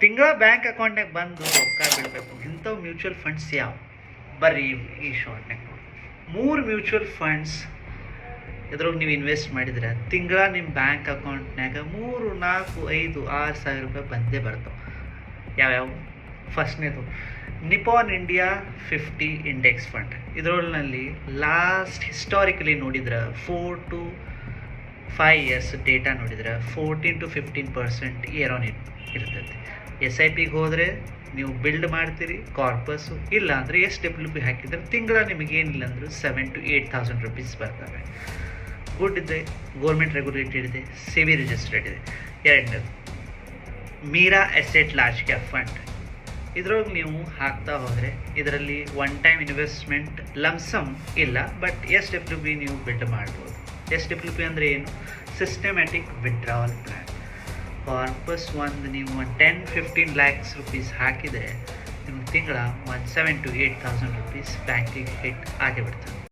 ತಿಂಗಳ ಬ್ಯಾಂಕ್ ಅಕೌಂಟ್ನಾಗ ಬಂದು ರೊಕ್ಕ ಬಿಡಬೇಕು. ಇಂಥವು ಮ್ಯೂಚುವಲ್ ಫಂಡ್ಸ್ ಯಾವ ಬರ್ರಿ ಈ ಶಾರ್ಟ್ನಾಗ ನೋಡಿ. 3 ಮ್ಯೂಚುವಲ್ ಫಂಡ್ಸ್ ಇದ್ರೊಳಗೆ ನೀವು ಇನ್ವೆಸ್ಟ್ ಮಾಡಿದ್ರೆ ತಿಂಗಳ ನಿಮ್ಮ ಬ್ಯಾಂಕ್ ಅಕೌಂಟ್ನಾಗ 3, 4, 5, 6 ಸಾವಿರ ರೂಪಾಯಿ ಬಂದೇ ಬರ್ತಾವೆ. ಯಾವ್ಯಾವು? ಫಸ್ಟ್ನೇದು ನಿಪಾನ್ ಇಂಡಿಯಾ 50 ಇಂಡೆಕ್ಸ್ ಫಂಡ್. ಇದರೊಳನಲ್ಲಿ ಲಾಸ್ಟ್ ಹಿಸ್ಟಾರಿಕಲಿ ನೋಡಿದ್ರೆ 4 to 5 ಇಯರ್ಸ್ ಡೇಟಾ ನೋಡಿದ್ರೆ 14 to 15% ಇಯರ್ ಆನ್ ಇರ್ತೈತೆ. SIPಗೆ ಹೋದರೆ ನೀವು ಬಿಲ್ಡ್ ಮಾಡ್ತೀರಿ ಕಾರ್ಪಸ್ಸು, ಇಲ್ಲ ಅಂದರೆ SWP ಹಾಕಿದ್ರೆ ತಿಂಗಳ ನಿಮಗೇನಿಲ್ಲ ಅಂದರೂ 7,000 to 8,000 ರುಪೀಸ್ ಬರ್ತವೆ. ಗುಡ್ ಇದೆ, ಗೋರ್ಮೆಂಟ್ ರೆಗ್ಯುಲೇಟೆಡ್ ಇದೆ, SEBI ರಿಜಿಸ್ಟರ್ಡ್ ಇದೆ. ಎರಡನೇದು Mirae asset large cap fund. ಇದ್ರೊಳಗೆ ನೀವು ಹಾಕ್ತಾ ಹೋದರೆ ಇದರಲ್ಲಿ ಒನ್ ಟೈಮ್ ಇನ್ವೆಸ್ಟ್ಮೆಂಟ್ ಲಮ್ಸಮ್ ಇಲ್ಲ, ಬಟ್ SWP ನೀವು ಬಿಲ್ಡ್ ಮಾಡ್ಬೋದು. SWP ಅಂದರೆ ಏನು? Systematic withdrawal plan. ಕಾರ್ಪಸ್ ಒಂದು ನೀವು 10-15 lakhs ರುಪೀಸ್ ಹಾಕಿದರೆ ನಿಮ್ಗೆ ತಿಂಗಳ 7,000 to 8,000 ರುಪೀಸ್ ಬ್ಯಾಂಕಿಗೆ ಹಿಟ್ ಆಗೇ ಬಿಡ್ತದೆ.